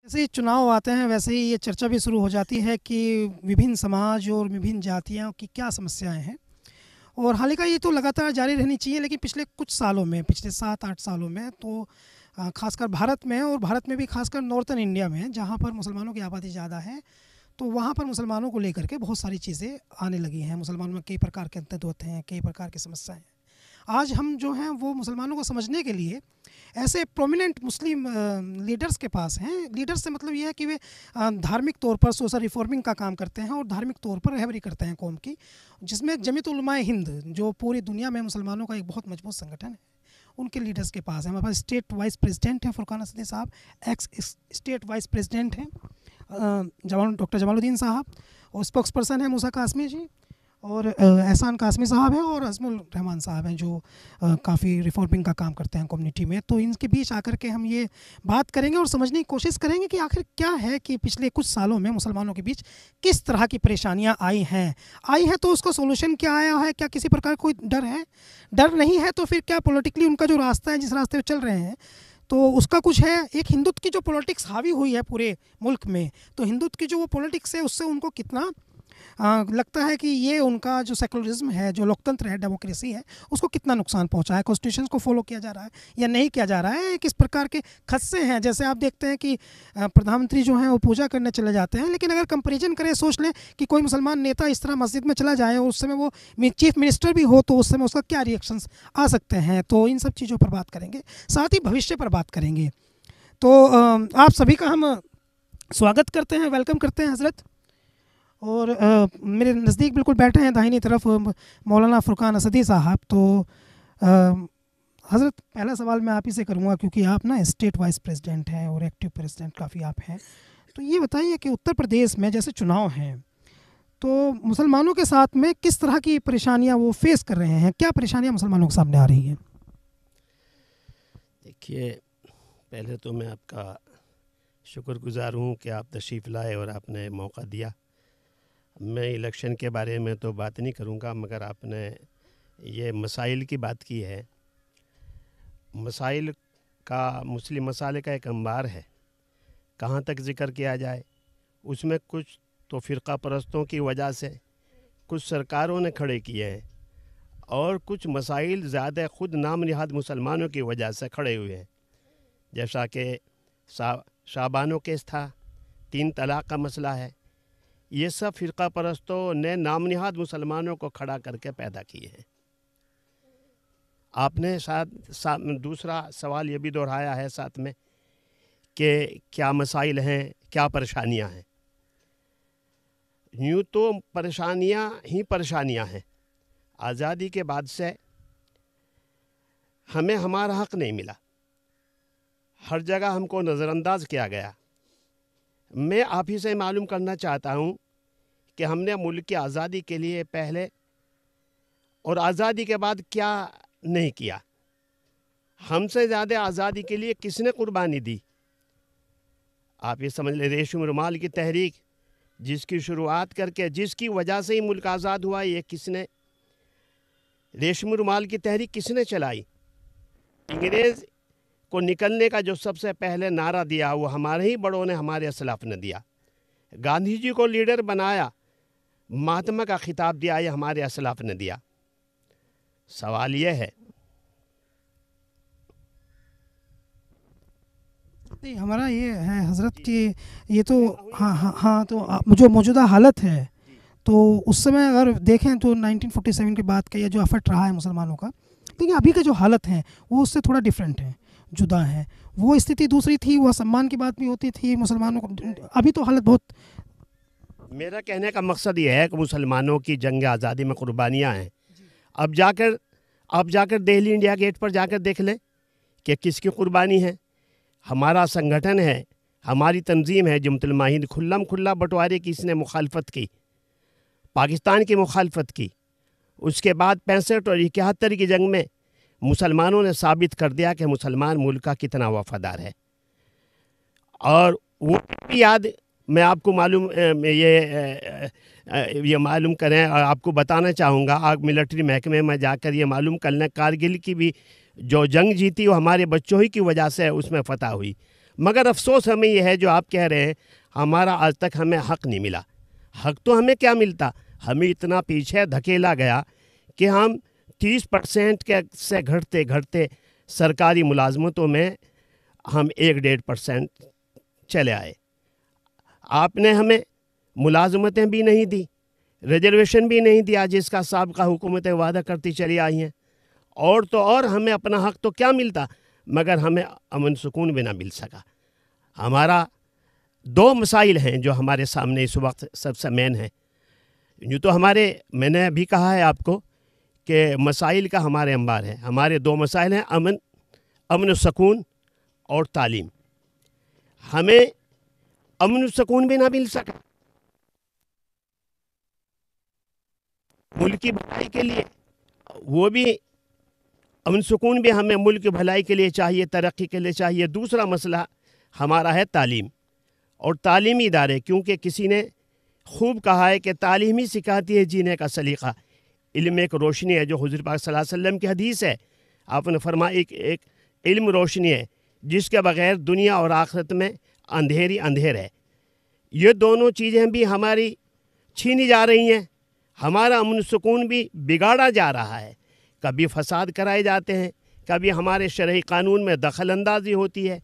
जैसे ही चुनाव आते हैं वैसे ही ये चर्चा भी शुरू हो जाती है कि विभिन्न समाज और विभिन्न जातियों की क्या समस्याएं हैं। और हाल ही का ये तो लगातार जारी रहनी चाहिए, लेकिन पिछले कुछ सालों में, पिछले 7-8 सालों में तो खासकर भारत में, और भारत में भी खासकर नॉर्थन इंडिया में जहाँ पर मुसलमानों की आबादी ज़्यादा है, तो वहाँ पर मुसलमानों को लेकर के बहुत सारी चीज़ें आने लगी हैं। मुसलमानों में कई प्रकार के तत्व हैं, कई प्रकार की समस्याएं हैं। आज हम जो हैं वो मुसलमानों को समझने के लिए ऐसे प्रोमिनेंट मुस्लिम लीडर्स के पास हैं। लीडर्स से मतलब ये है कि वे धार्मिक तौर पर सोशल रिफॉर्मिंग का काम करते हैं और धार्मिक तौर पर रहबरी करते हैं कौम की, जिसमें जमीयत उलमा हिंद जो पूरी दुनिया में मुसलमानों का एक बहुत मजबूत संगठन है, उनके लीडर्स के पास है। हमारे पास स्टेट वाइस प्रेसिडेंट हैं फुरकान असदी साहब, एक्स स्टेट वाइस प्रेसिडेंट हैं डॉक्टर जमालुद्दीन साहब, और स्पोक्स पर्सन है मूसा कासमी जी, और एहसान कासमी साहब हैं, और अज़मुल रहमान साहब हैं जो काफ़ी रिफॉर्मिंग का काम करते हैं कम्युनिटी में। तो इनके बीच आकर के हम ये बात करेंगे और समझने की कोशिश करेंगे कि आखिर क्या है कि पिछले कुछ सालों में मुसलमानों के बीच किस तरह की परेशानियां आई हैं तो उसका सोल्यूशन क्या आया है, क्या किसी प्रकार कोई डर है, डर नहीं है तो फिर क्या पॉलिटिकली उनका जो रास्ता है, जिस रास्ते पर चल रहे हैं, तो उसका कुछ है। एक हिंदुत्व की जो पॉलिटिक्स हावी हुई है पूरे मुल्क में, तो हिंदुत्व की जो वो पॉलिटिक्स है उससे उनको कितना लगता है कि ये उनका जो सेकुलरिज्म है, जो लोकतंत्र है, डेमोक्रेसी है, उसको कितना नुकसान पहुंचा है, कॉन्स्टिट्यूशन को फॉलो किया जा रहा है या नहीं किया जा रहा है, किस प्रकार के खदशे हैं। जैसे आप देखते हैं कि प्रधानमंत्री जो हैं वो पूजा करने चले जाते हैं, लेकिन अगर कंपेरिजन करें, सोच लें कि कोई मुसलमान नेता इस तरह मस्जिद में चला जाए और उस समय वो चीफ मिनिस्टर भी हो, तो उस समय उसका क्या रिएक्शंस आ सकते हैं। तो इन सब चीज़ों पर बात करेंगे, साथ ही भविष्य पर बात करेंगे। तो आप सभी का हम स्वागत करते हैं, वेलकम करते हैं हज़रत। और मेरे नज़दीक बिल्कुल बैठे हैं दाहिनी तरफ मौलाना फुरकान असदी साहब। तो हज़रत, पहला सवाल मैं आप ही से करूँगा, क्योंकि आप ना स्टेट वाइस प्रेसिडेंट हैं और एक्टिव प्रेसिडेंट काफ़ी आप हैं। तो ये बताइए कि उत्तर प्रदेश में जैसे चुनाव हैं, तो मुसलमानों के साथ में किस तरह की परेशानियाँ वो फेस कर रहे हैं, क्या परेशानियाँ मुसलमानों के सामने आ रही हैं? देखिए, पहले तो मैं आपका शुक्रगुज़ार हूँ कि आप तशरीफ़ लाए और आपने मौका दिया। मैं इलेक्शन के बारे में तो बात नहीं करूँगा, मगर आपने ये मसाइल की बात की है। मसाइल का, मुस्लिम मसाले का एक अंबार है, कहाँ तक ज़िक्र किया जाए। उसमें कुछ तो फ़िरका परस्तों की वजह से कुछ सरकारों ने खड़े किए हैं, और कुछ मसाइल ज़्यादा ख़ुद नाम निहाद मुसलमानों की वजह से खड़े हुए हैं। जैसा कि शाबानो केस था, 3 तलाक़ का मसला है, ये सब फ़िरका परस्तों ने नाम निहाद मुसलमानों को खड़ा करके पैदा किए हैं। आपने दूसरा सवाल ये भी दोहराया है साथ में कि क्या मसाइल हैं, क्या परेशानियां हैं। यूँ तो परेशानियां ही परेशानियां हैं। आज़ादी के बाद से हमें हमारा हक़ नहीं मिला, हर जगह हमको नज़रअंदाज किया गया। मैं आप ही से मालूम करना चाहता हूँ कि हमने मुल्क की आज़ादी के लिए पहले और आज़ादी के बाद क्या नहीं किया। हमसे ज़्यादा आज़ादी के लिए किसने कुर्बानी दी। आप ये समझ लें, रेशम रुमाल की तहरीक जिसकी शुरुआत करके, जिसकी वजह से ही मुल्क आज़ाद हुआ, ये किसने, रेशम रुमाल की तहरीक किसने चलाई। अंग्रेज़ को निकलने का जो सबसे पहले नारा दिया वो हमारे ही बड़ों ने, हमारे असलाफ ने दिया। गांधी जी को लीडर बनाया, महात्मा का खिताब दिया, ये हमारे असलाफ ने दिया। सवाल ये है, नहीं, हमारा ये है हज़रत कि ये तो हाँ, तो जो मौजूदा हालत है, तो उस समय अगर देखें तो 1947 के बाद का ये जो एफर्ट रहा है मुसलमानों का, लेकिन अभी का जो हालत है वो उससे थोड़ा डिफरेंट है, जुदा है। वो स्थिति दूसरी थी, वो सम्मान की बात भी होती थी मुसलमानों को। अभी तो हालत बहुत। मेरा कहने का मकसद ये है कि मुसलमानों की जंग आज़ादी में कुर्बानियाँ हैं। अब जाकर दिल्ली इंडिया गेट पर जाकर देख लें कि किसकी कुर्बानी है। हमारा संगठन है, हमारी तंजीम है जमात उलमा हिंद, खुल्ला बंटवारे की इसने मुखालफत की, पाकिस्तान की मुखालफत की। उसके बाद 65 और 71 की जंग में मुसलमानों ने साबित कर दिया कि मुसलमान मुल्क का कितना वफ़ादार है। और वो भी याद मैं आपको मालूम ये मालूम करें और आपको बताना चाहूँगा, आप मिलिट्री महकमे में जाकर ये मालूम कर लें, कारगिल की भी जो जंग जीती वो हमारे बच्चों ही की वजह से उसमें फ़तह हुई। मगर अफसोस हमें यह है जो आप कह रहे हैं, हमारा आज तक हमें हक नहीं मिला। हक तो हमें क्या मिलता, हमें इतना पीछे धकेला गया कि हम 30% के से घटते घटते सरकारी मुलाजमतों में हम 1-1.5% चले आए। आपने हमें मुलाजमतें भी नहीं दी, रिजर्वेशन भी नहीं दिया, जिसका साबका हुकूमतें वादा करती चली आई हैं। और तो और हमें अपना हक तो क्या मिलता, मगर हमें अमन सुकून भी ना मिल सका। हमारा 2 मसाइल हैं जो हमारे सामने इस वक्त सबसे मेन है। यूँ तो हमारे, मैंने अभी कहा है आपको कि मसाइल का हमारे अंबार है। हमारे 2 मसाइल हैं, अमन सुकून और तालीम। हमें अमन सुकून भी ना मिल सका। मुल्क की भलाई के लिए वो भी अमन सुकून भी हमें मुल्क की भलाई के लिए चाहिए, तरक्की के लिए चाहिए। दूसरा मसला हमारा है तालीम और तालीमी इदारे, क्योंकि किसी ने खूब कहा है कि तालीम ही सिखाती है जीने का सलीक़ा। इल्म एक रोशनी है, जो हुज़ूर पाक सल्लल्लाहु अलैहि वसल्लम की हदीस है। आपने फरमाया एक इल्म रोशनी है जिसके बग़ैर दुनिया और आखिरत में अंधेरी अंधेर है। ये दोनों चीज़ें भी हमारी छीनी जा रही हैं। हमारा अमन सुकून भी बिगाड़ा जा रहा है। कभी फसाद कराए जाते हैं, कभी हमारे शरई कानून में दखल अंदाजी होती है,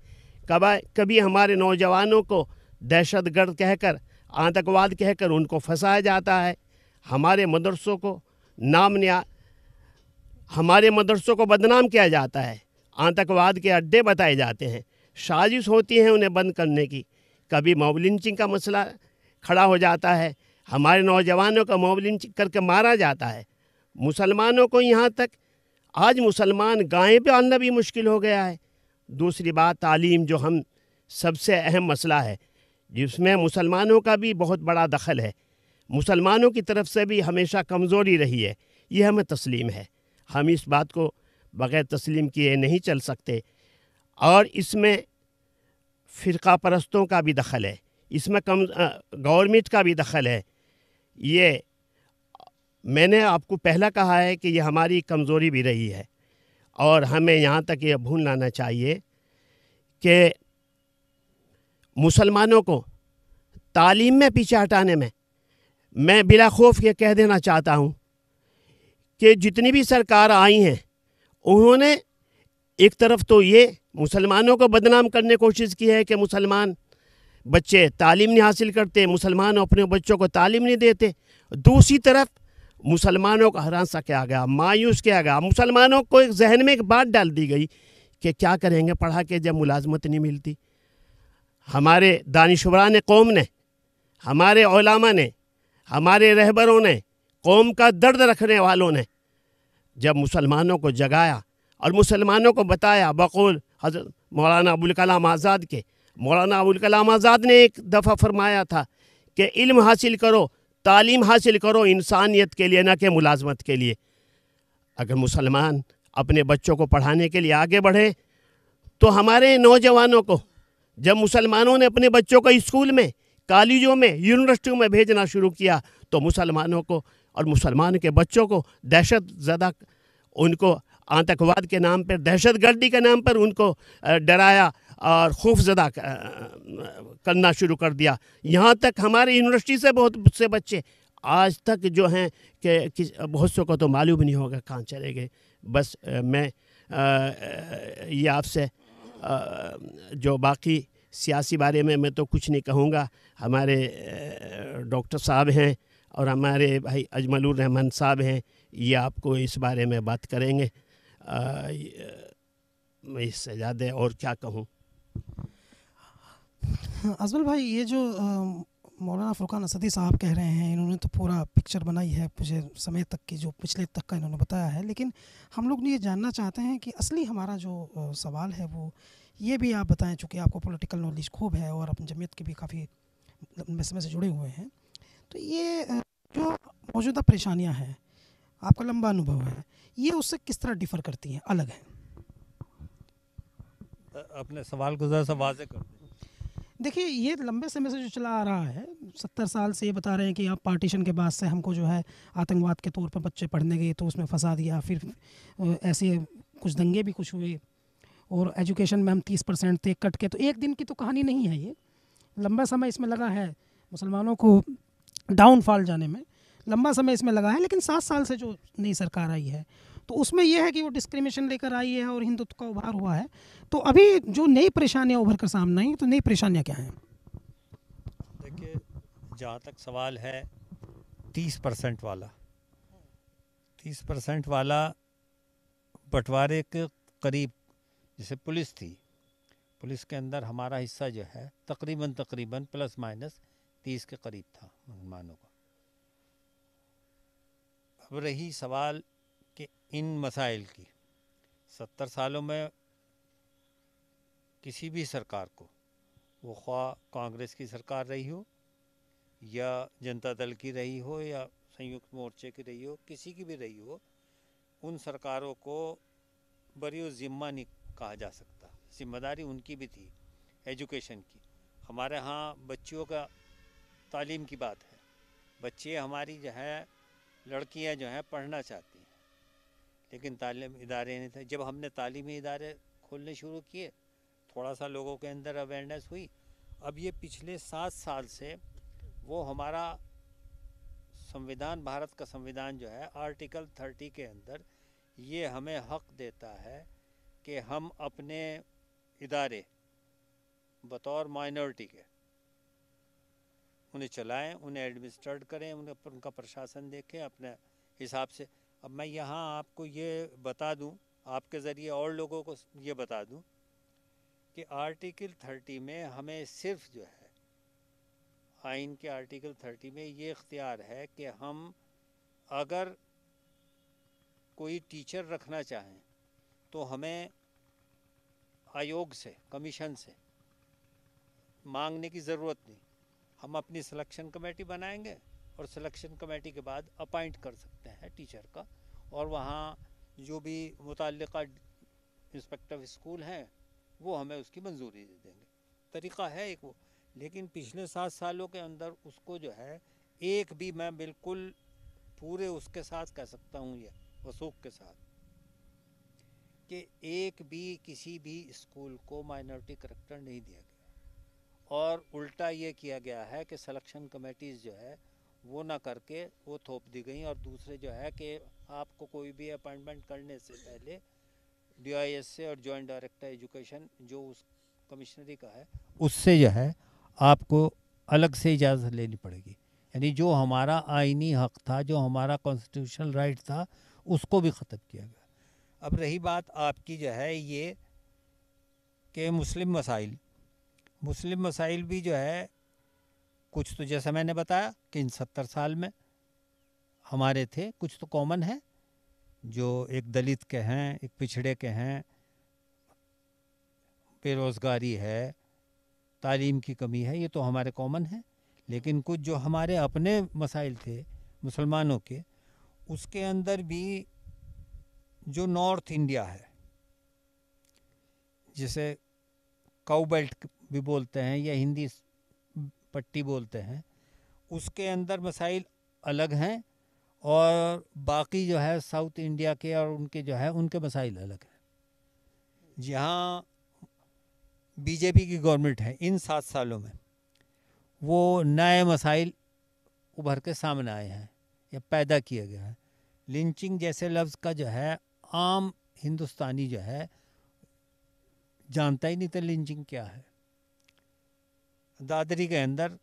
कभी हमारे नौजवानों को दहशतगर्द कहकर, आतंकवाद कहकर उनको फंसाया जाता है। हमारे मदरसों को बदनाम किया जाता है, आतंकवाद के अड्डे बताए जाते हैं, साजिश होती है उन्हें बंद करने की। कभी मॉब लिंचिंग का मसला खड़ा हो जाता है, हमारे नौजवानों का मॉब लिंचिंग करके मारा जाता है। मुसलमानों को यहाँ तक आज मुसलमान गायें पालना भी मुश्किल हो गया है। दूसरी बात तालीम, जो हम सबसे अहम मसला है, जिसमें मुसलमानों का भी बहुत बड़ा दखल है, मुसलमानों की तरफ से भी हमेशा कमज़ोरी रही है। ये हमें तस्लीम है, हम इस बात को बग़ैर तस्लीम किए नहीं चल सकते। और इसमें फ़िरक़ा परस्तों का भी दखल है, इसमें गवर्नमेंट का भी दखल है। ये मैंने आपको पहला कहा है कि ये हमारी कमज़ोरी भी रही है और हमें यहाँ तक ये भूल लाना चाहिए कि मुसलमानों को तालीम में पीछे हटाने में, मैं बिला खौफ ये कह देना चाहता हूँ कि जितनी भी सरकार आई हैं, उन्होंने एक तरफ तो ये मुसलमानों को बदनाम करने की कोशिश की है कि मुसलमान बच्चे तालीम नहीं हासिल करते, मुसलमान अपने बच्चों को तालीम नहीं देते। दूसरी तरफ मुसलमानों को हरासा किया गया, मायूस किया गया। मुसलमानों को एक जहन में एक बात डाल दी गई कि क्या करेंगे पढ़ा के जब मुलाजमत नहीं मिलती। हमारे दानिशवरान कौम ने, हमारे उलमा ने, हमारे रहबरों ने, कौम का दर्द रखने वालों ने जब मुसलमानों को जगाया और मुसलमानों को बताया, बकौल हज़रत मौलाना अबुल कलाम आज़ाद के, मौलाना अबुल कलाम आज़ाद ने एक दफ़ा फरमाया था कि इल्म हासिल करो, तालीम हासिल करो इंसानियत के लिए, न कि मुलाजमत के लिए। अगर मुसलमान अपने बच्चों को पढ़ाने के लिए आगे बढ़े तो हमारे नौजवानों को, जब मुसलमानों ने अपने बच्चों को स्कूल में, कॉलेजों में, यूनिवर्सिटियों में भेजना शुरू किया तो मुसलमानों को और मुसलमान के बच्चों को दहशत ज़दा, उनको आतंकवाद के नाम पर, दहशतगर्दी के नाम पर उनको डराया और खौफज़दा करना शुरू कर दिया। यहाँ तक हमारे यूनिवर्सिटी से बहुत से बच्चे आज तक जो हैं कि बहुत से को तो मालूम नहीं होगा कहाँ चले गए। बस मैं ये आपसे जो बाकी सियासी बारे में मैं तो कुछ नहीं कहूँगा। हमारे डॉक्टर साहब हैं और हमारे भाई अजमलुर रहमान साहब हैं, ये आपको इस बारे में बात करेंगे। मैं इससे ज़्यादा और क्या कहूँ। अजमल भाई, ये जो मौलाना फुरकान असदी साहब कह रहे हैं, इन्होंने तो पूरा पिक्चर बनाई है मुझे समय तक की, जो पिछले तक का इन्होंने बताया है। लेकिन हम लोग ये जानना चाहते हैं कि असली हमारा जो सवाल है वो ये भी आप बताएं, चूँकि आपको पॉलिटिकल नॉलेज खूब है और अपनी जमीयत के भी काफ़ी लंबे समय से जुड़े हुए हैं, तो ये जो मौजूदा परेशानियाँ हैं, आपका लंबा अनुभव है, ये उससे किस तरह डिफ़र करती हैं, अलग हैं? अपने सवाल को ज़रा सा वाज़ेह कर दें। देखिए, ये लंबे समय से जो चला आ रहा है, 70 साल से ये बता रहे हैं कि आप पार्टीशन के बाद से हमको जो है आतंकवाद के तौर पर बच्चे पढ़ने गए तो उसमें फंसा दिया, फिर ऐसे कुछ दंगे भी कुछ हुए, और एजुकेशन में हम 30% थे कट के। तो एक दिन की तो कहानी नहीं है ये, लंबा समय इसमें लगा है मुसलमानों को डाउनफॉल जाने में, लंबा समय इसमें लगा है। लेकिन 7 साल से जो नई सरकार आई है तो उसमें यह है कि वो डिस्क्रिमिनेशन लेकर आई है और हिंदुत्व का उभार हुआ है। तो अभी जो नई परेशानियाँ उभर कर सामने आई, तो नई परेशानियाँ क्या हैं? देखिए, जहाँ तक सवाल है 30% वाला, 30% वाला बंटवारे के करीब, जैसे पुलिस थी, पुलिस के अंदर हमारा हिस्सा जो है तकरीबन प्लस माइनस 30 के करीब था मुसलमानों का। अब रही सवाल कि इन मसाइल की 70 सालों में किसी भी सरकार को, वो ख्वाह कांग्रेस की सरकार रही हो या जनता दल की रही हो या संयुक्त मोर्चे की रही हो, किसी की भी रही हो, उन सरकारों को बरी ज़िम्मा नहीं कहा जा सकता। जिम्मेदारी उनकी भी थी एजुकेशन की। हमारे यहाँ बच्चियों का तालीम की बात है, बच्चे हमारी जो है लड़कियां जो हैं पढ़ना चाहती हैं, लेकिन तालीम इदारे नहीं थे। जब हमने तालीमी इदारे खोलने शुरू किए, थोड़ा सा लोगों के अंदर अवेयरनेस हुई। अब ये पिछले 7 साल से वो हमारा संविधान, भारत का संविधान जो है आर्टिकल 30 के अंदर ये हमें हक देता है कि हम अपने इदारे बतौर माइनॉरिटी के उन्हें चलाएं, उन्हें एडमिनिस्ट्रेट करें, उनका प्रशासन देखें अपने हिसाब से। अब मैं यहाँ आपको ये बता दूं, आपके ज़रिए और लोगों को ये बता दूं कि आर्टिकल 30 में हमें सिर्फ जो है, आइन के आर्टिकल 30 में ये इख्तियार है कि हम अगर कोई टीचर रखना चाहें तो हमें आयोग से, कमीशन से मांगने की ज़रूरत नहीं। हम अपनी सिलेक्शन कमेटी बनाएंगे और सिलेक्शन कमेटी के बाद अपॉइंट कर सकते हैं टीचर का, और वहाँ जो भी मुताल्लिका इंस्पेक्टर स्कूल हैं वो हमें उसकी मंजूरी दे देंगे। तरीक़ा है एक वो। लेकिन पिछले 7 सालों के अंदर उसको जो है एक भी, मैं बिल्कुल पूरे उसके साथ कह सकता हूँ, ये वसूख के साथ, कि एक भी किसी भी स्कूल को माइनॉरिटी करैक्टर नहीं दिया गया। और उल्टा ये किया गया है कि सिलेक्शन कमेटीज़ जो है वो ना करके वो थोप दी गई। और दूसरे जो है कि आपको कोई भी अपॉइंटमेंट करने से पहले DIS से और जॉइंट डायरेक्टर एजुकेशन जो उस कमिश्नरी का है उससे जो है आपको अलग से इजाज़त लेनी पड़ेगी। यानी जो हमारा आइनी हक था, जो हमारा कॉन्स्टिट्यूशनल राइट था, उसको भी ख़त्म किया गया। अब रही बात आपकी जो है ये कि मुस्लिम मसाइल भी जो है कुछ तो जैसा मैंने बताया कि इन 70 साल में हमारे थे, कुछ तो कॉमन है, जो एक दलित के हैं, एक पिछड़े के हैं, बेरोज़गारी है, तालीम की कमी है, ये तो हमारे कॉमन है। लेकिन कुछ जो हमारे अपने मसाइल थे मुसलमानों के, उसके अंदर भी जो नॉर्थ इंडिया है, जिसे काउ बेल्ट भी बोलते हैं या हिंदी पट्टी बोलते हैं, उसके अंदर मसाइल अलग हैं, और बाकी जो है साउथ इंडिया के और उनके जो है उनके मसाइल अलग हैं। जहाँ बीजेपी की गवर्नमेंट है, इन 7 सालों में वो नए मसाइल उभर के सामने आए हैं या पैदा किया गया है। लिंचिंग जैसे लफ्ज़ का जो है आम हिंदुस्तानी जो है जानता ही नहीं था लिंचिंग क्या है। दादरी के अंदर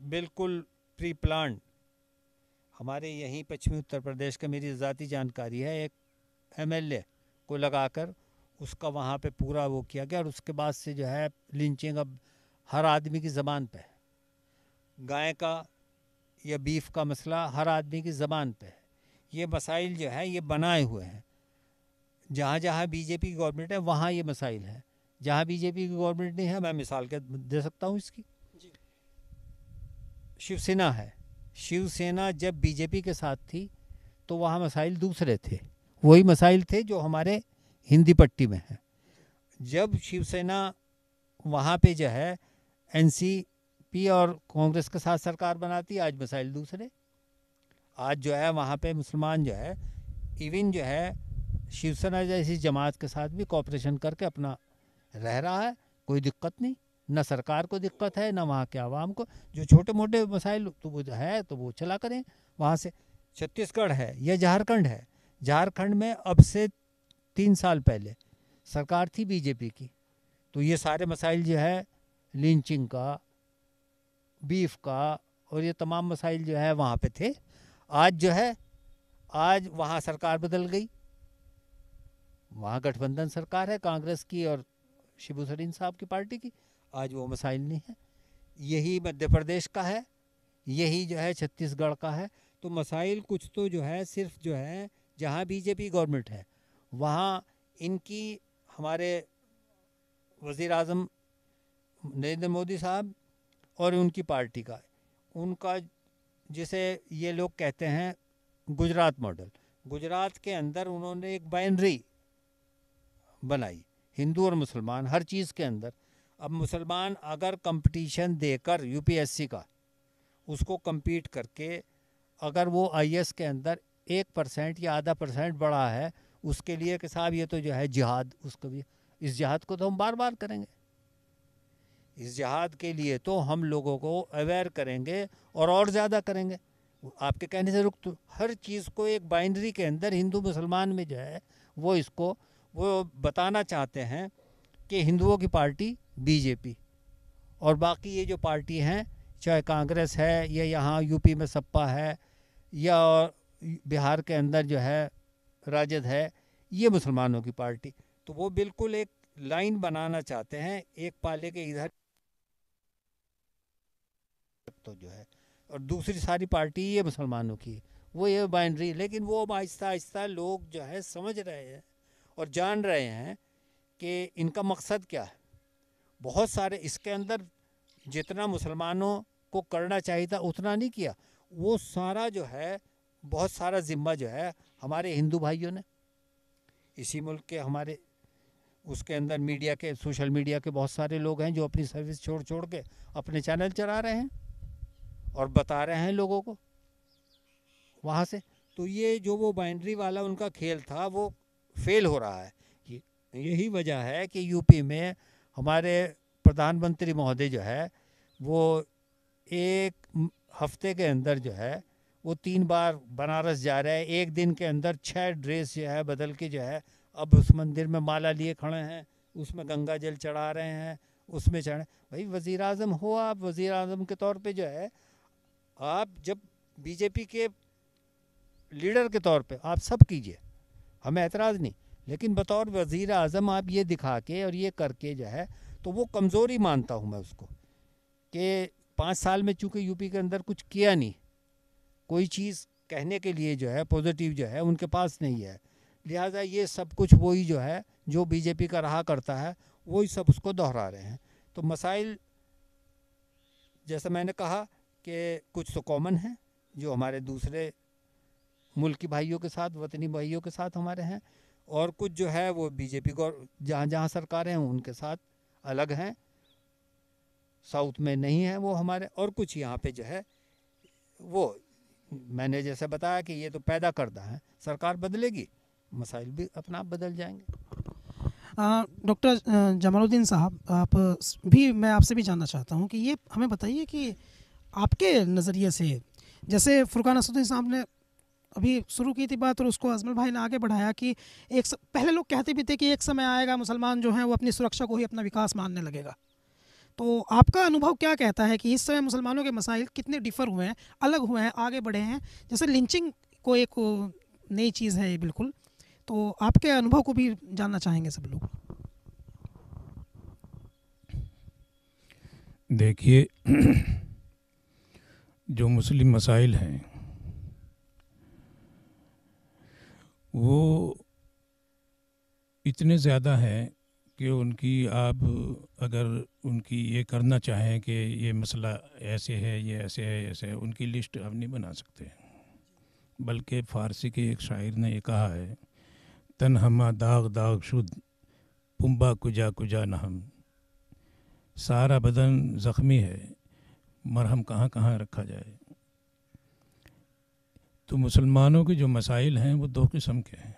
बिल्कुल प्री प्लान, हमारे यहीं पश्चिमी उत्तर प्रदेश का, मेरी ज़ाती जानकारी है, एक MLA को लगाकर उसका वहाँ पे पूरा वो किया गया। और उसके बाद से जो है लिंचिंग अब हर आदमी की ज़बान पे है। गाय का या बीफ का मसला हर आदमी की ज़बान पे है। ये मसाइल जो है ये बनाए हुए हैं। जहाँ जहाँ बीजेपी की गवर्नमेंट है वहाँ ये मसाइल है। जहाँ बीजेपी की गवर्नमेंट नहीं है, मैं मिसाल के दे सकता हूँ इसकी, शिवसेना है। शिवसेना जब बीजेपी के साथ थी तो वहाँ मसाइल दूसरे थे, वही मसाइल थे जो हमारे हिंदी पट्टी में है। जब शिवसेना वहाँ पे जो है NCP और कांग्रेस के साथ सरकार बनाती, आज मसाइल दूसरे। आज जो है वहाँ पे मुसलमान जो है, इवन जो है शिवसेना जैसी जमात के साथ भी कोऑपरेशन करके अपना रह रहा है, कोई दिक्कत नहीं, न सरकार को दिक्कत है न वहाँ के आवाम को। जो छोटे मोटे मसाइल तो वो है तो वो चला करें वहाँ से। छत्तीसगढ़ है या झारखंड है, झारखंड में अब से 3 साल पहले सरकार थी बीजेपी की, तो ये सारे मसाइल जो है लिंचिंग का, बीफ का और ये तमाम मसाइल जो है वहाँ पे थे। आज जो है, आज वहाँ सरकार बदल गई, वहाँ गठबंधन सरकार है कांग्रेस की और शिबू सोरेन साहब की पार्टी की, आज वो मसाइल नहीं है। यही मध्य प्रदेश का है, यही जो है छत्तीसगढ़ का है। तो मसाइल कुछ तो जो है सिर्फ जो है जहाँ बीजेपी गवर्नमेंट है वहाँ इनकी, हमारे वज़ीर आज़म नरेंद्र मोदी साहब और उनकी पार्टी का, उनका जिसे ये लोग कहते हैं गुजरात मॉडल, गुजरात के अंदर उन्होंने एक बाइनरी बनाई, हिंदू और मुसलमान हर चीज़ के अंदर। अब मुसलमान अगर कंपटीशन देकर यूपीएससी का उसको compete करके अगर वो आईएएस के अंदर 1% या आधा % बढ़ा है, उसके लिए कि साहब ये तो जो है जिहाद, उसको भी, इस जिहाद को तो हम बार बार करेंगे। इस जिहाद के लिए तो हम लोगों को अवेयर करेंगे और ज़्यादा करेंगे। आपके कहने से रुक, तो हर चीज़ को एक बाइनरी के अंदर हिंदू मुसलमान में जो है वो इसको वो बताना चाहते हैं कि हिंदुओं की पार्टी बीजेपी और बाकी ये जो पार्टी हैं, चाहे कांग्रेस है या यहाँ यूपी में सपा है या बिहार के अंदर जो है राजद है, ये मुसलमानों की पार्टी। तो वो बिल्कुल एक लाइन बनाना चाहते हैं, एक पाले के इधर तो जो है, और दूसरी सारी पार्टी ये मुसलमानों की, वो ये बाइनरी। लेकिन वो आहिस्ता आहिस्ता लोग जो है समझ रहे हैं और जान रहे हैं कि इनका मकसद क्या है। बहुत सारे इसके अंदर जितना मुसलमानों को करना चाहिए था उतना नहीं किया, वो सारा जो है बहुत सारा जिम्मा जो है हमारे हिंदू भाइयों ने, इसी मुल्क के हमारे उसके अंदर मीडिया के, सोशल मीडिया के बहुत सारे लोग हैं जो अपनी सर्विस छोड़ छोड़ के अपने चैनल चला रहे हैं और बता रहे हैं लोगों को वहाँ से। तो ये जो वो बाइनरी वाला उनका खेल था वो फेल हो रहा है। यही वजह है कि यूपी में हमारे प्रधानमंत्री महोदय जो है वो 1 हफ्ते के अंदर जो है वो 3 बार बनारस जा रहे हैं, 1 दिन के अंदर 6 ड्रेस जो है बदल के जो है अब उस मंदिर में माला लिए खड़े हैं, उसमें गंगा जल चढ़ा रहे हैं, उसमें चढ़े। भाई वज़ीर आज़म हो आप, वज़ीर आज़म के तौर पे जो है आप जब बीजेपी के लीडर के तौर पे आप सब कीजिए, हमें एतराज़ नहीं, लेकिन बतौर वज़ीर आज़म आप ये दिखा के और ये करके जो है, तो वो कमज़ोरी मानता हूँ मैं उसको कि 5 साल में चूँकि यूपी के अंदर कुछ किया नहीं, कोई चीज़ कहने के लिए जो है पॉजिटिव जो है उनके पास नहीं है, लिहाजा ये सब कुछ वही जो है जो बीजेपी का रहा करता है वही सब उसको दोहरा रहे हैं। तो मसाइल जैसा मैंने कहा कि कुछ तो कॉमन है जो हमारे दूसरे मुल्की भाइयों के साथ, वतनी भाइयों के साथ हमारे हैं, और कुछ जो है वो बीजेपी को जहाँ जहाँ सरकारें हैं उनके साथ अलग हैं, साउथ में नहीं है वो हमारे, और कुछ यहाँ पे जो है वो मैंने जैसे बताया कि ये तो पैदा करता है, सरकार बदलेगी मसाइल भी अपना आप बदल जाएंगे। डॉक्टर जमालुद्दीन साहब, आप भी, मैं आपसे भी जानना चाहता हूँ कि ये हमें बताइए कि आपके नज़रिए से, जैसे फुरकान असदुद्दीन साहब ने अभी शुरू की थी बात और उसको अजमल भाई ने आगे बढ़ाया कि पहले लोग कहते भी थे कि एक समय आएगा मुसलमान जो हैं वो अपनी सुरक्षा को ही अपना विकास मानने लगेगा, तो आपका अनुभव क्या कहता है कि इस समय मुसलमानों के मसाइल कितने डिफ़र हुए हैं, अलग हुए हैं, आगे बढ़े हैं? जैसे लिंचिंग को एक नई चीज़ है ये बिल्कुल, तो आपके अनुभव को भी जानना चाहेंगे सब लोग। देखिए जो मुस्लिम मसाइल हैं वो इतने ज़्यादा हैं कि उनकी आप अगर उनकी ये करना चाहें कि ये मसला ऐसे है, ये ऐसे है, ऐसे है, उनकी लिस्ट आप नहीं बना सकते। बल्कि फ़ारसी के एक शायर ने ये कहा है, तन हमा दाग दाग शुद्ध पुम्बा कुजा कुजा न हम, सारा बदन ज़ख्मी है मरहम कहाँ कहाँ रखा जाए। तो मुसलमानों के जो मसाइल हैं वो 2 किस्म के हैं।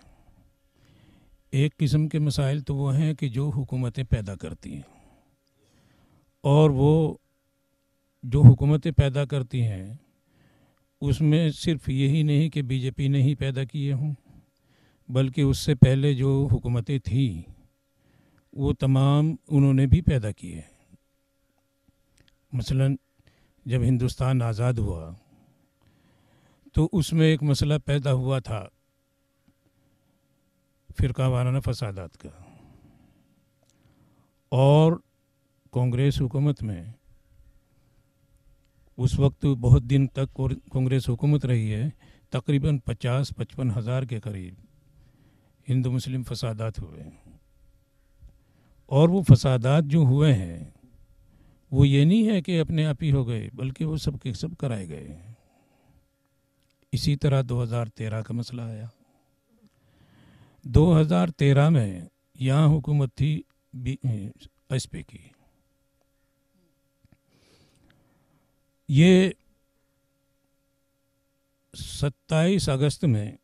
एक किस्म के मसाइल तो वो हैं कि जो हुकूमतें पैदा करती हैं, और वो जो हुकूमतें पैदा करती हैं उसमें सिर्फ यही नहीं कि बीजेपी ने ही पैदा किए हों, बल्कि उससे पहले जो हुकूमतें थी वो तमाम उन्होंने भी पैदा किए। मसलन जब हिंदुस्तान आज़ाद हुआ तो उसमें एक मसला पैदा हुआ था फ़िरका वाराना फसादात का, और कांग्रेस हुकूमत में उस वक्त बहुत दिन तक कांग्रेस हुकूमत रही है, तकरीबन 50-55 हज़ार के करीब हिंदू मुस्लिम फसादात हुए। और वो फसादात जो हुए हैं वो ये नहीं है कि अपने आप ही हो गए, बल्कि वो सब के सब कराए गए। इसी तरह 2013 का मसला आया। 2013 में यहाँ हुकूमत थी एसपी की। ये 27 अगस्त में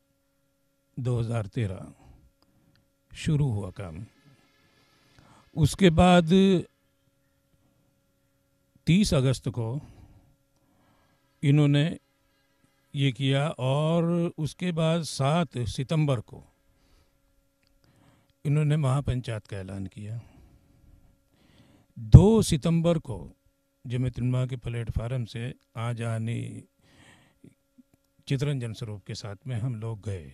2013 शुरू हुआ काम। उसके बाद 30 अगस्त को इन्होंने ये किया, और उसके बाद 7 सितंबर को इन्होंने महापंचायत का ऐलान किया। 2 सितंबर को जमीयत उलमा के प्लेटफार्म से आज आने चितरंजन स्वरूप के साथ में हम लोग गए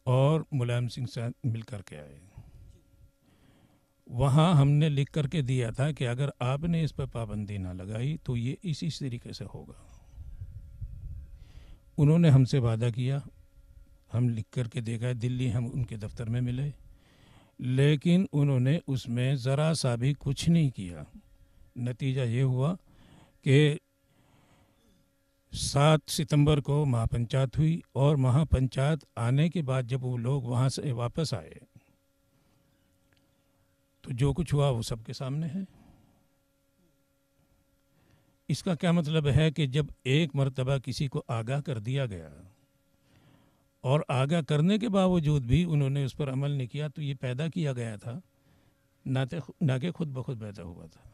और मुलायम सिंह से मिल कर के आए। वहाँ हमने लिख करके दिया था कि अगर आपने इस पर पाबंदी ना लगाई तो ये इसी तरीके से होगा। उन्होंने हमसे वादा किया, हम लिख करके देखा, दिल्ली हम उनके दफ्तर में मिले, लेकिन उन्होंने उसमें ज़रा सा भी कुछ नहीं किया। नतीजा ये हुआ कि 7 सितंबर को महापंचायत हुई, और महापंचायत आने के बाद जब वो लोग वहाँ से वापस आए तो जो कुछ हुआ वो सबके सामने है। इसका क्या मतलब है कि जब एक मर्तबा किसी को आगाह कर दिया गया और आगाह करने के बावजूद भी उन्होंने उस पर अमल नहीं किया, तो ये पैदा किया गया था, ना कि खुद ब खुद पैदा हुआ था।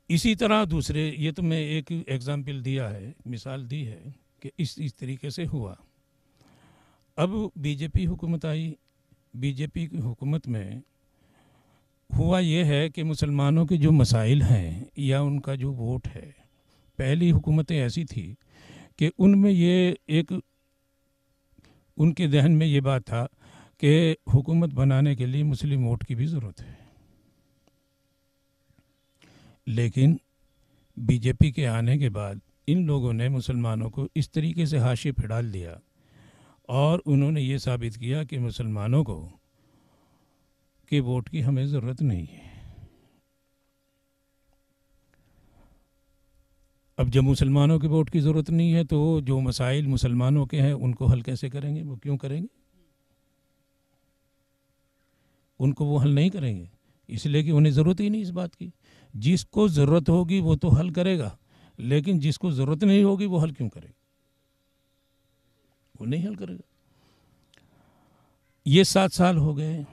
इसी तरह दूसरे, ये तो मैं एक एग्जाम्पल दिया है, मिसाल दी है कि इस तरीके से हुआ। अब बीजेपी हुकूमत आई। बीजेपी की हुकूमत में हुआ ये है कि मुसलमानों के जो मसाइल हैं या उनका जो वोट है, पहली हुकूमतें ऐसी थी कि उनमें ये एक उनके जहन में ये बात था कि हुकूमत बनाने के लिए मुस्लिम वोट की भी ज़रूरत है। लेकिन बीजेपी के आने के बाद इन लोगों ने मुसलमानों को इस तरीके से हाशिए पे डाल दिया और उन्होंने ये साबित किया कि मुसलमानों को के वोट की हमें ज़रूरत नहीं है। अब जब मुसलमानों के वोट की ज़रूरत नहीं है तो जो मसाइल मुसलमानों के हैं उनको हल कैसे करेंगे? वो क्यों करेंगे? उनको वो हल नहीं करेंगे इसलिए कि उन्हें ज़रूरत ही नहीं इस बात की। जिसको ज़रूरत होगी वो तो हल करेगा, लेकिन जिसको ज़रूरत नहीं होगी वो हल क्यों करेगा? वो नहीं हल करेगा। ये 7 साल हो गए,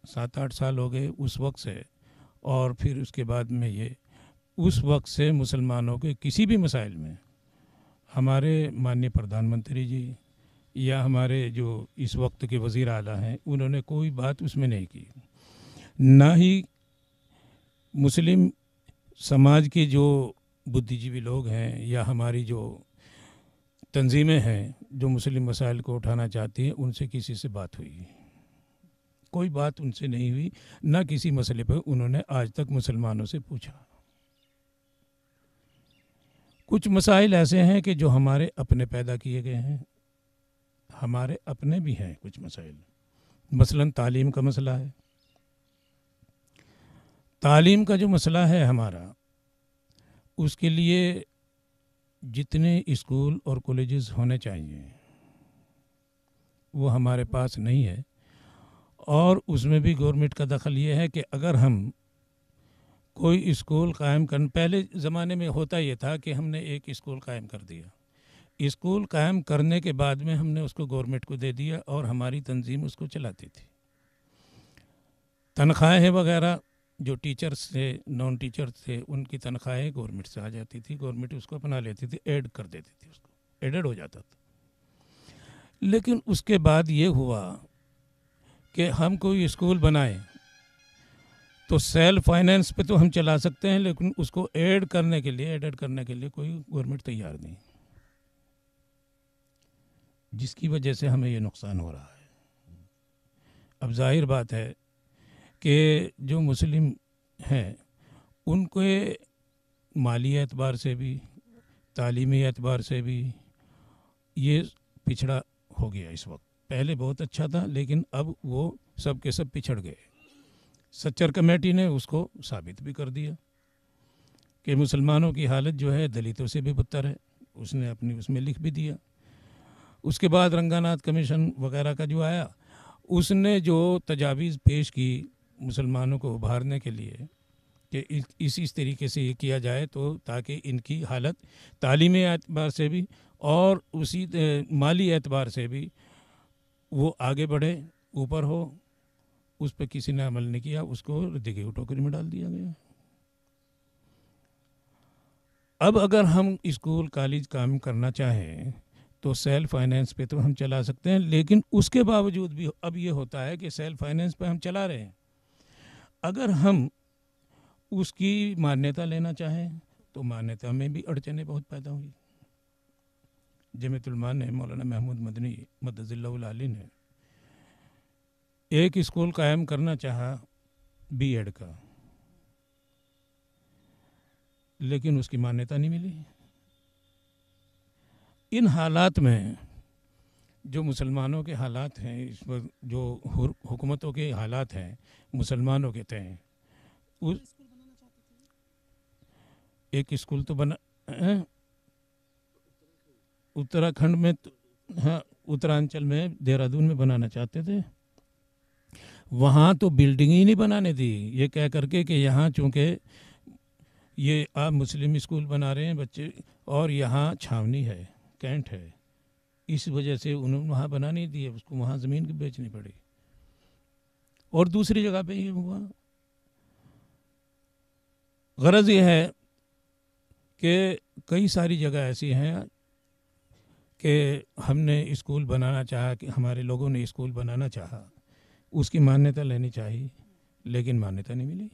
7-8 साल हो गए उस वक्त से, और फिर उसके बाद में ये उस वक्त से मुसलमानों के किसी भी मसाइल में हमारे माननीय प्रधानमंत्री जी या हमारे जो इस वक्त के वज़ीर आला हैं उन्होंने कोई बात उसमें नहीं की। ना ही मुस्लिम समाज के जो बुद्धिजीवी लोग हैं या हमारी जो तंजीमें हैं जो मुस्लिम मसाइल को उठाना चाहती हैं उनसे किसी से बात हुई। कोई बात उनसे नहीं हुई, ना किसी मसले पर उन्होंने आज तक मुसलमानों से पूछा। कुछ मसाइल ऐसे हैं कि जो हमारे अपने पैदा किए गए हैं, हमारे अपने भी हैं कुछ मसाइल। मसलन तालीम का मसला है। तालीम का जो मसला है हमारा, उसके लिए जितने स्कूल और कॉलेजेस होने चाहिए वो हमारे पास नहीं है, और उसमें भी गवर्नमेंट का दखल ये है कि अगर हम कोई स्कूल कायम कर, पहले ज़माने में होता ये था कि हमने एक स्कूल कायम कर दिया, स्कूल कायम करने के बाद में हमने उसको गवर्नमेंट को दे दिया और हमारी तंजीम उसको चलाती थी। तनख्वाहें वगैरह जो टीचर्स थे, नॉन टीचर्स थे, उनकी तनख्वाहें गवर्नमेंट से आ जाती थी, गवर्नमेंट उसको अपना लेती थी, ऐड कर देती थी, उसको एडेड हो जाता था। लेकिन उसके बाद ये हुआ कि हम कोई स्कूल बनाए तो सेल्फ फाइनेंस पे तो हम चला सकते हैं, लेकिन उसको एडेड करने के लिए कोई गवर्नमेंट तैयार नहीं, जिसकी वजह से हमें ये नुकसान हो रहा है। अब जाहिर बात है कि जो मुस्लिम हैं उनके माली एतबार से भी, तालीमी एतबार से भी ये पिछड़ा हो गया इस वक्त। पहले बहुत अच्छा था, लेकिन अब वो सब के सब पिछड़ गए। सच्चर कमेटी ने उसको साबित भी कर दिया कि मुसलमानों की हालत जो है दलितों से भी बदतर है, उसने अपनी उसमें लिख भी दिया। उसके बाद रंगानाथ कमीशन वगैरह का जो आया, उसने जो तजावीज़ पेश की मुसलमानों को उभारने के लिए कि इस तरीके से ये किया जाए तो ताकि इनकी हालत तालीमी एतबार से भी और उसी माली एतबार से भी वो आगे बढ़े, ऊपर हो, उस पर किसी ने अमल नहीं किया, उसको रद्दी की टोकरी में डाल दिया गया। अब अगर हम स्कूल कॉलेज काम करना चाहें तो सेल्फ फाइनेंस पे तो हम चला सकते हैं, लेकिन उसके बावजूद भी अब ये होता है कि सेल्फ फाइनेंस पे हम चला रहे हैं, अगर हम उसकी मान्यता लेना चाहें तो मान्यता में भी अड़चनें बहुत पैदा हुई। जमीयतुल ने, मौलाना महमूद मदनी मद्दज़िल्लाहुल आली ने एक स्कूल कायम करना चाहा बीएड का, लेकिन उसकी मान्यता नहीं मिली। इन हालात में जो मुसलमानों के हालात हैं इस वक्त, जो हुकूमतों के हालात हैं मुसलमानों के तय, उस एक स्कूल तो बना उत्तराखंड में, हाँ उत्तरांचल में देहरादून में बनाना चाहते थे। वहाँ तो बिल्डिंग ही नहीं बनाने दी, ये कह करके कि यहाँ चूँकि ये आप मुस्लिम स्कूल बना रहे हैं बच्चे और यहाँ छावनी है, कैंट है, इस वजह से उन्होंने वहाँ बना नहीं दिए, उसको वहाँ ज़मीन की बेचनी पड़ी। और दूसरी जगह पे ये हुआ। गरज ये है कि कई सारी जगह ऐसी हैं कि हमने स्कूल बनाना चाहा, कि हमारे लोगों ने स्कूल बनाना चाहा, उसकी मान्यता लेनी चाहिए, लेकिन मान्यता नहीं मिली।